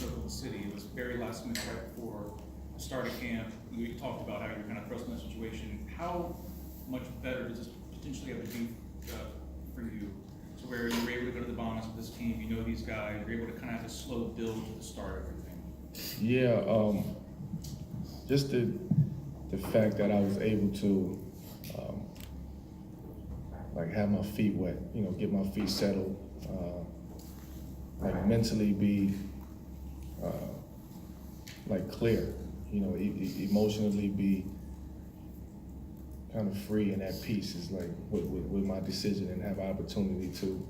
Oklahoma City. It was very last minute right before the start of camp. We talked about how you're kind of thrust in that situation. How much better does this potentially have to be for you? So where you're able to go to the Bahamas with this team, you know these guys, you're able to kind of have a slow build to the start of everything. Yeah, just the fact that I was able to like have my feet wet, get my feet settled, like mentally be like clear, emotionally be kind of free and at peace is like with my decision and have opportunity to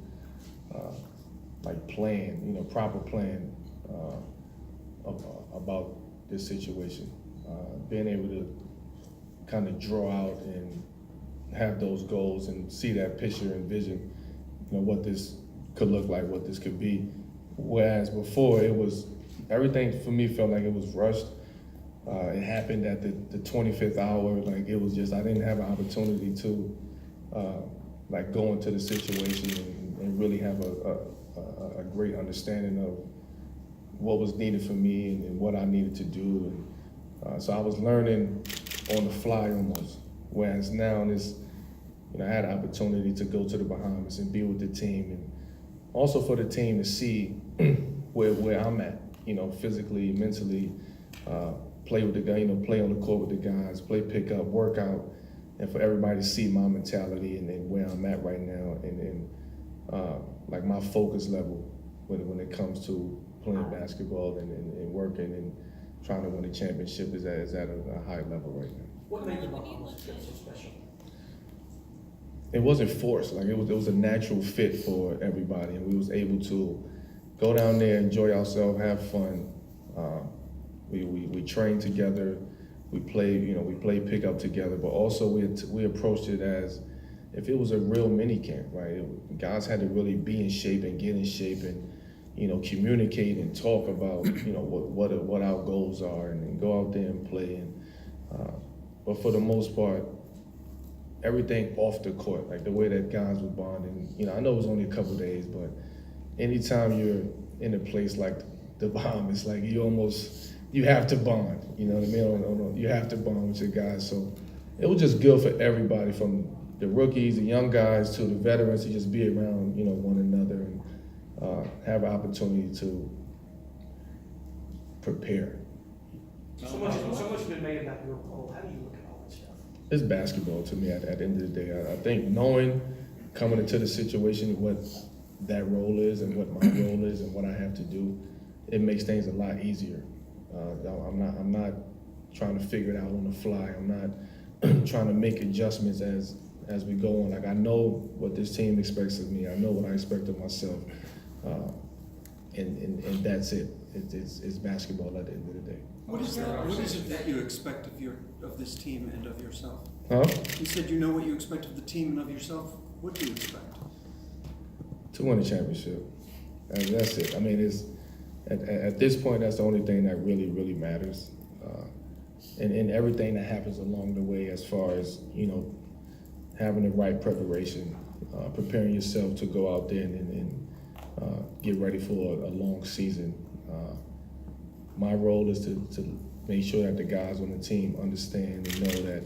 like plan, proper plan about this situation. Being able to kind of draw out and have those goals and see that picture and vision, what this could look like, what this could be. Whereas before it was, everything for me felt like it was rushed. It happened at the 25th hour. Like it was just, I didn't have an opportunity to like go into the situation and really have a great understanding of what was needed for me and what I needed to do. And so I was learning on the fly almost. Whereas now this, I had an opportunity to go to the Bahamas and be with the team, and also for the team to see where I'm at, physically, mentally, play with the guy, play on the court with the guys, play pickup, work out, and for everybody to see my mentality and where I'm at right now, and like my focus level when it comes to playing basketball and working and trying to win a championship is at a high level right now. What made the Bahamas trip so special? It wasn't forced. Like it was a natural fit for everybody, and we was able to go down there, enjoy ourselves, have fun. We trained together. We played pickup together, but also we approached it as if it was a real mini camp, right? Guys had to really be in shape and get in shape and communicate and talk about what our goals are and go out there and play. And but for the most part, everything off the court, like the way that guys were bonding. I know it was only a couple days, but anytime you're in a place like the Bahamas, like you have to bond. You know what I mean? You have to bond with your guys. So it was just good for everybody, from the rookies, the young guys, to the veterans, to just be around one another and have an opportunity to prepare. So much has been made about your role. How do you look at all that stuff? It's basketball to me at the end of the day. I think knowing, coming into the situation, what that role is and what my role is and what I have to do, it makes things a lot easier. I'm not trying to figure it out on the fly. I'm not trying to make adjustments as we go on. Like I know what this team expects of me. I know what I expect of myself, and that's it. It's basketball at the end of the day. What is it that you expect of this team and of yourself? Huh? You said you know what you expect of the team and of yourself. What do you expect? To win a championship. And that's it. I mean, it's at this point, that's the only thing that really matters. And everything that happens along the way, as far as having the right preparation, preparing yourself to go out there and get ready for a long season. My role is to make sure that the guys on the team understand and know that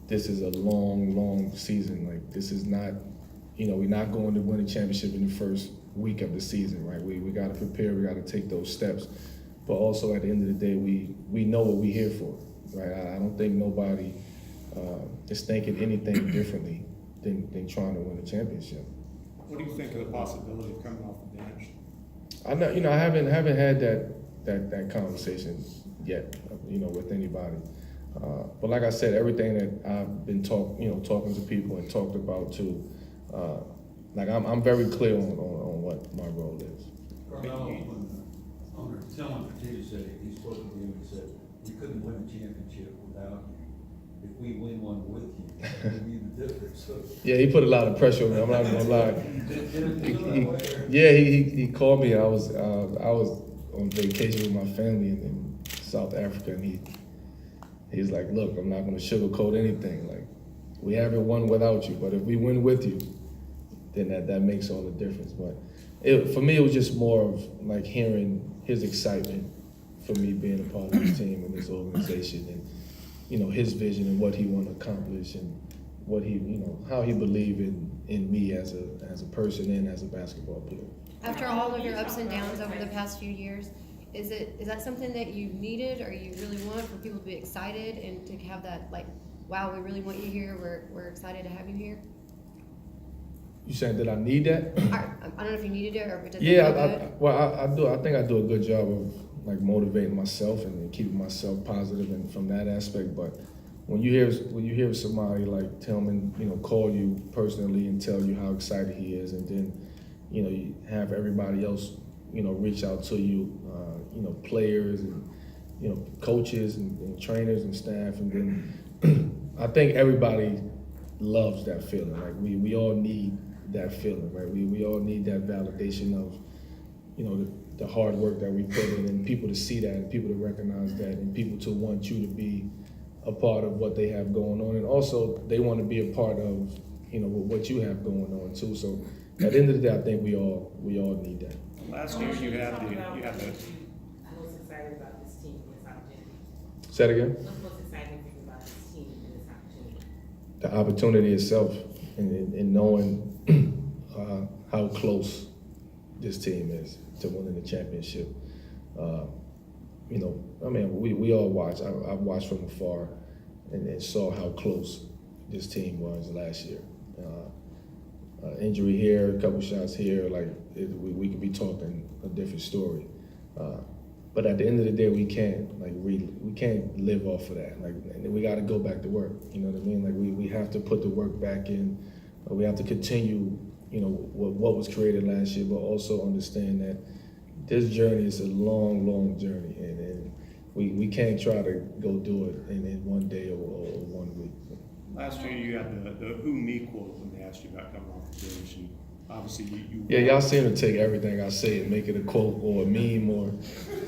this is a long season. Like this is not, we're not going to win a championship in the first week of the season, right? We got to prepare, we got to take those steps. But also at the end of the day, we know what we're here for, right? I don't think nobody is thinking anything differently than trying to win a championship. What do you think of the possibility of coming off the bench? I know, I haven't had that conversation yet, with anybody. But like I said, everything that I've been talking to people and talked about too, like I'm very clear on what my role is. Carmelo, when owner Tillman Fertitta said he spoke to you and said we couldn't win a championship without you. If we win one with you, it would be the difference. So. Yeah, he put a lot of pressure on me. I'm not gonna lie. He called me. I was on vacation with my family in South Africa, and he's like, "Look, I'm not gonna sugarcoat anything. Like, we haven't won without you, but if we win with you, then that makes all the difference." But for me, it was just more of like hearing his excitement for me being a part of this team and this organization, and his vision and what he want to accomplish, and what he how he believed in me as a person and as a basketball player. After all of your ups and downs over the past few years, is that something that you needed or you really want for people to be excited and to have that, like, wow, we really want you here, we're excited to have you here? You saying that I need that? I don't know if you needed it or if it doesn't Yeah, feel good. I do. I think I do a good job of like motivating myself and keeping myself positive, and from that aspect. But when you hear somebody like Tillman, call you personally and tell you how excited he is, and then you have everybody else reach out to you, players and coaches and trainers and staff, and then I think everybody loves that feeling. Like we all need that feeling, right? We all need that validation of the hard work that we put in, and people to see that, and people to recognize that, and people to want you to be a part of what they have going on, and also they want to be a part of what you have going on too. So at the end of the day, I think we all need that. Last year you had the Most excited about this team and this opportunity. Say that again. What's most exciting thing about this team and this opportunity? The opportunity itself, and knowing how close this team is to winning the championship. We all watch. I watched from afar and saw how close this team was last year. Injury here, a couple shots here, we could be talking a different story. But at the end of the day, we can't live off of that. And we got to go back to work. You know what I mean? We have to put the work back in. We have to continue, what was created last year, but also understand that this journey is a long, long journey, and we can't try to go do it in one day or 1 week. last year you had the who me quote when they asked you about coming off the bench, and obviously you Yeah, y'all seem to take everything I say and make it a quote or a meme or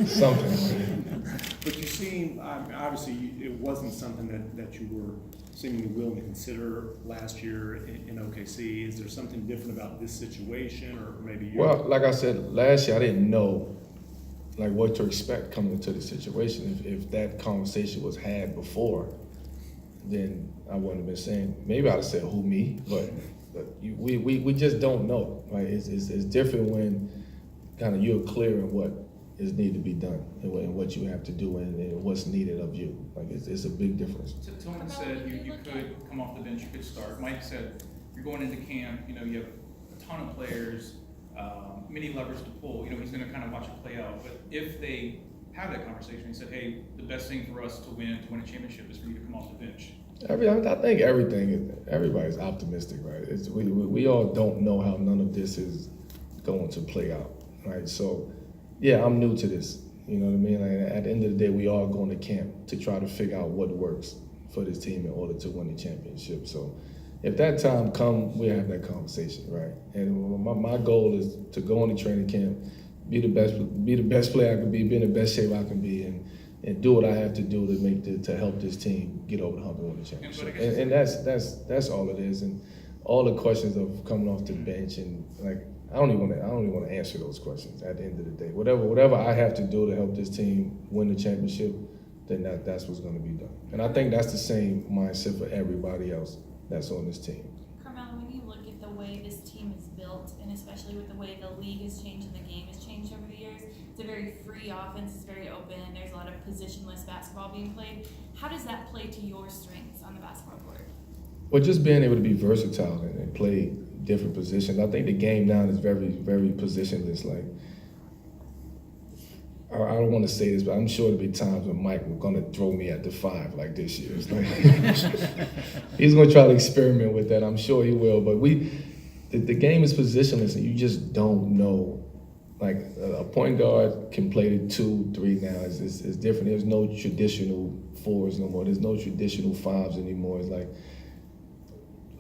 something. But you seem, obviously, it wasn't something that you were seemingly willing to consider last year in OKC. Is there something different about this situation, or maybe you? Well, like I said, last year I didn't know what to expect coming into the situation. If that conversation was had before, then I wouldn't have been saying. Maybe I'd have said who me, but we just don't know. Right? It's different when kind of you're clear in what is needed to be done and what you have to do and what's needed of you. It's a big difference. Tillman said you could come off the bench, you could start. Mike said you're going into camp, you have a ton of players, many levers to pull. He's going to kind of watch it play out. But if they have that conversation, he said, hey, the best thing for us to win a championship is for you to come off the bench. I think everybody's optimistic, right? We all don't know how none of this is going to play out, right? So, yeah, I'm new to this. You know what I mean? At the end of the day, we all going to camp to try to figure out what works for this team in order to win the championship. So, if that time comes, we'll have that conversation, right? And my goal is to go into training camp, be the best player I can be in the best shape I can be, and do what I have to do to help this team get over the hump and win the championship. And that's all it is. And all the questions of coming off the bench and I don't even want to answer those questions at the end of the day. Whatever I have to do to help this team win the championship, then that's what's going to be done. And I think that's the same mindset for everybody else that's on this team. Carmelo, when you look at the way this team is built, and especially with the way the league has changed and the game has changed over the years, it's a very free offense, it's very open, there's a lot of positionless basketball being played. How does that play to your strengths on the basketball court? Well, just being able to be versatile and play different positions. I think the game now is very, very positionless. I don't want to say this, but I'm sure there'll be times when Mike will going to throw me at the 5 like this year. It's he's going to try to experiment with that. I'm sure he will. But the game is positionless, and you just don't know. A point guard can play the 2, 3 now. It's different. There's no traditional 4s no more. There's no traditional 5s anymore. It's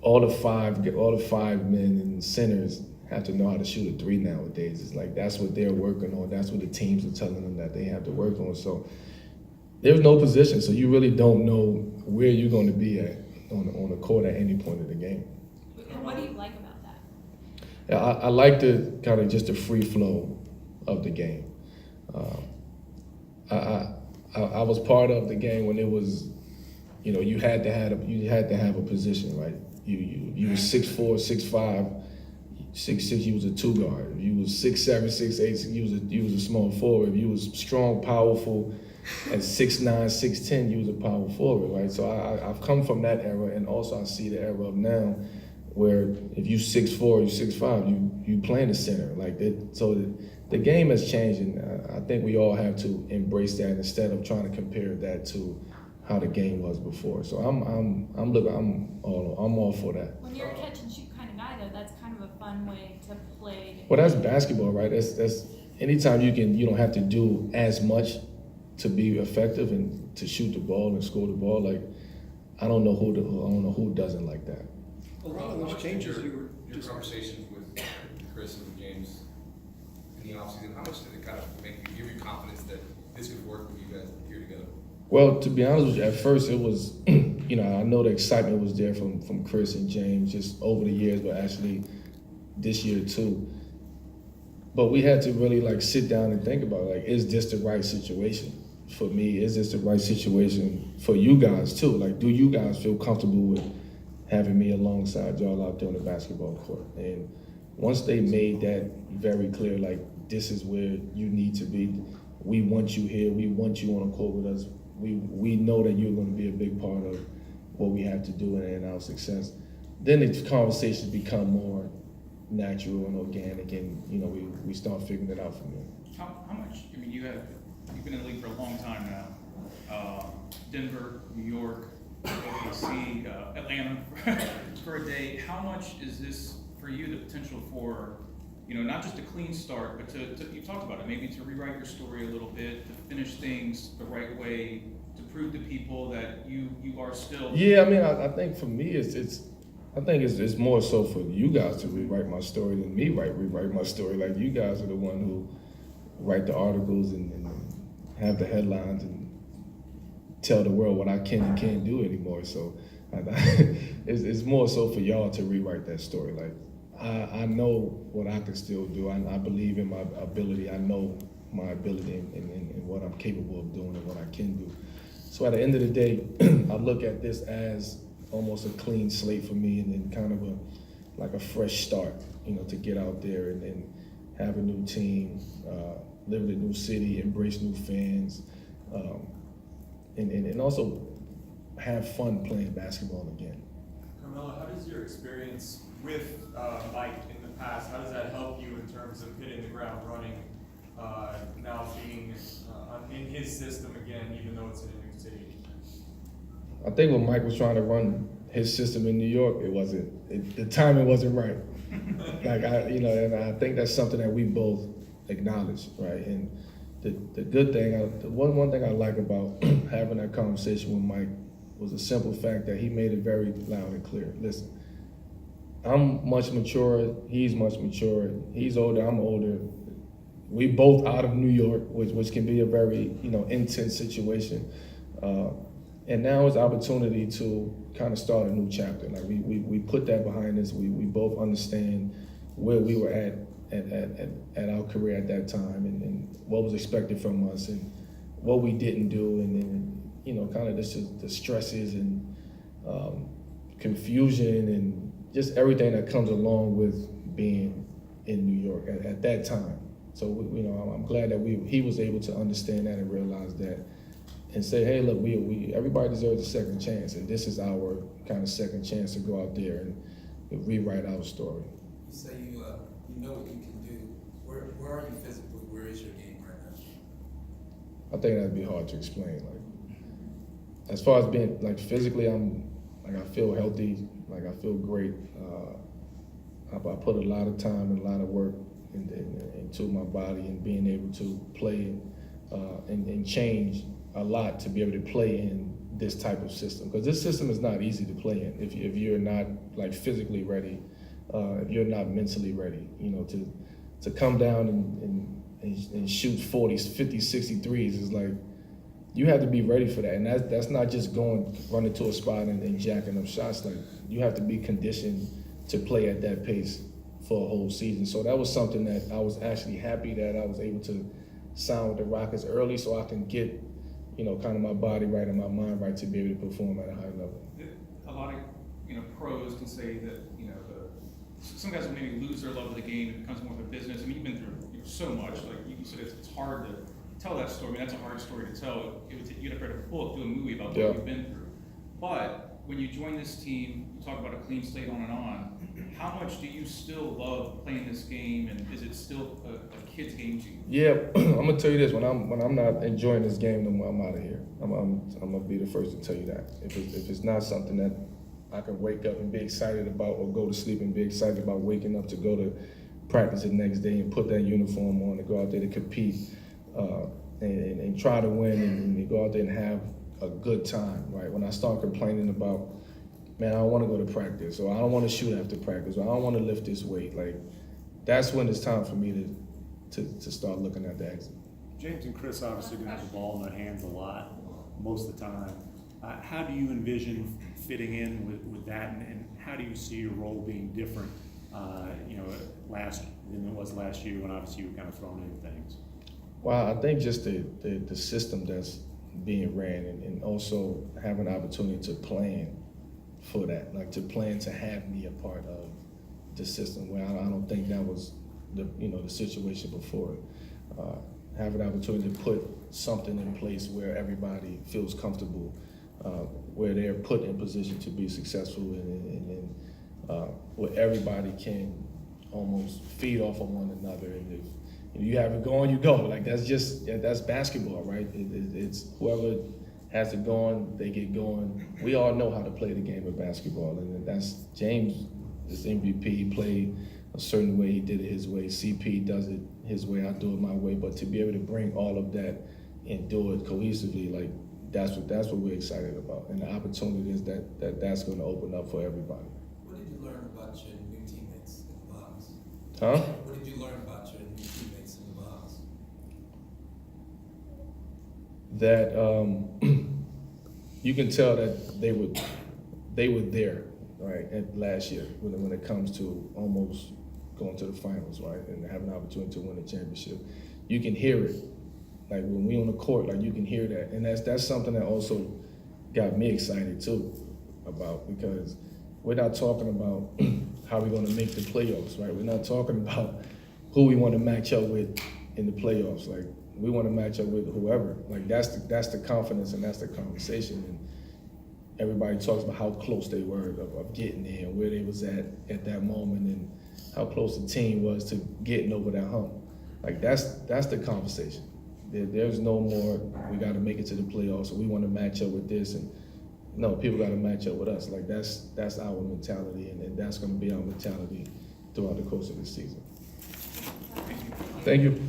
all the five men and centers have to know how to shoot a 3 nowadays. It's that's what they're working on. That's what the teams are telling them that they have to work on. So there's no position. So you really don't know where you're going to be at on the court at any point of the game. And what do you like about that? I like the kind of just the free flow of the game. I was part of the game when it was, you know, you had to have a position, right? You was 6'4", 6'5", 6'6", you was a 2 guard. If you was 6'7", 6'8", you was a small forward. If you was strong, powerful, at 6'9", 6'10", you was a power forward, right? So I've come from that era, and also I see the era of now, where if you 6'4", you 6'5", you play in the center, like that. So the game has changed, and I think we all have to embrace that instead of trying to compare that to how the game was before. So I'm all for that. When you're a catch and shoot kind of guy, though, that's kind of a fun way to play. Well, that's basketball, right? That's anytime you don't have to do as much to be effective and to shoot the ball and score the ball. Like I don't know who doesn't like that. A lot of those changes you were your just conversations with Chris and James in the offseason, how much did it kind of give you confidence that this could work with you guys here together? Well, to be honest with you, at first it was, you know, I know the excitement was there from Chris and James just over the years, but actually this year too. But we had to really like sit down and think about like, is this the right situation for me? Is this the right situation for you guys too? Like, do you guys feel comfortable with having me alongside y'all out there on the basketball court? And once they made that very clear, like this is where you need to be. We want you here. We want you on the court with us. We know that you're going to be a big part of what we have to do in our success. Then the conversations become more natural and organic, and you know we start figuring it out from there. How much? I mean, you've been in the league for a long time now. Denver, New York, OKC, Atlanta for a day. How much is this for you? The potential for, you know, not just a clean start, but to you talked about it, maybe to rewrite your story a little bit, to finish things the right way, to prove to people that you are still. Yeah, I mean, I think for me, it's more so for you guys to rewrite my story than me rewrite my story. Like you guys are the one who write the articles and have the headlines and tell the world what I can and can't do anymore. So it's more so for y'all to rewrite that story. Like I know what I can still do. I believe in my ability. I know my ability and what I'm capable of doing and what I can do. So at the end of the day, I look at this as almost a clean slate for me, and then kind of like a fresh start, you know, to get out there and have a new team, live in a new city, embrace new fans, and also have fun playing basketball again. Carmelo, how does your experience with Mike in the past, how does that help you in terms of hitting the ground running, now being in his system again, even though it's in a new city? I think when Mike was trying to run his system in New York, the timing wasn't right. Like and I think that's something that we both acknowledge, right? And the good thing, one thing I like about having that conversation with Mike was the simple fact that he made it very loud and clear. Listen, I'm much mature, he's much mature, he's older, I'm older. We both out of New York, which can be a very, you know, intense situation. And now is the opportunity to kind of start a new chapter. Like we put that behind us. We both understand where we were at our career at that time, and what was expected from us, and what we didn't do, and you know, kind of the stresses and confusion and just everything that comes along with being in New York at that time. So you know, I'm glad that he was able to understand that and realize that, and say, hey, look, we everybody deserves a second chance, and this is our kind of second chance to go out there and rewrite our story. You say you know what you can do. Where are you physically? Where is your game right now? I think that'd be hard to explain. Like, as far as being like physically, I feel healthy. Like I feel great. I put a lot of time and a lot of work into my body, and being able to play and change a lot to be able to play in this type of system, because this system is not easy to play in if you're not like physically ready, if you're not mentally ready, you know, to come down and shoot 40s, 50s, 63s is like, you have to be ready for that. And that's not just running to a spot and jacking up shots. Like, you have to be conditioned to play at that pace for a whole season. So that was something that I was actually happy that I was able to sign with the Rockets early, so I can get, you know, kind of my body right and my mind right to be able to perform at a high level. A lot of, you know, pros can say that, you know, some guys will maybe lose their love of the game. It becomes more of a business. I mean, you've been through, you know, so much. Like you said, it's hard to tell that story. I mean, that's a hard story to tell. You'd have to write a book, do a movie about what you've been through. But when you join this team, you talk about a clean slate on and on. How much do you still love playing this game, and is it still a kid's game to you? Yeah, I'm gonna tell you this: when I'm not enjoying this game no more, I'm out of here. I'm gonna be the first to tell you that. If it's not something that I can wake up and be excited about, or go to sleep and be excited about waking up to go to practice the next day and put that uniform on and go out there to compete and try to win and go out there and have a good time, right? When I start complaining about, man, I don't want to go to practice, or I don't want to shoot after practice, or I don't want to lift this weight, like, that's when it's time for me to start looking at the exit. James and Chris obviously gonna have the ball in their hands a lot, most of the time. How do you envision fitting in with that, and how do you see your role being different, you know, than it was last year when obviously you were kind of thrown into things? Well, I think just the system that's being ran, and also having an opportunity to plan for that, like to plan to have me a part of the system, where I don't think that was the situation before. Have an opportunity to put something in place where everybody feels comfortable, where they're put in position to be successful, and where everybody can almost feed off of one another. And if you have it going, you go. Like that's basketball, right? It's whoever has it going, they get going. We all know how to play the game of basketball, and that's James is MVP. He played a certain way, he did it his way. CP does it his way, I do it my way. But to be able to bring all of that and do it cohesively, like that's what we're excited about, and the opportunity is that's going to open up for everybody. What did you learn about your new teammates in the box? Huh? What did you learn about your new teammates in the box? That you can tell that they were there, right, at last year when it comes to almost going to the finals, right, and having an opportunity to win a championship. You can hear it, like when we on the court, like you can hear that, and that's something that also got me excited too about, because we're not talking about how we're going to make the playoffs, right? We're not talking about who we want to match up with in the playoffs. Like, we want to match up with whoever. Like, that's the confidence, and that's the conversation. And everybody talks about how close they were of getting there, and where they was at that moment, and how close the team was to getting over that hump. Like, that's the conversation. There's no more, we got to make it to the playoffs, so we want to match up with this. And no, people got to match up with us. Like, that's our mentality, and that's going to be our mentality throughout the course of the season. Thank you.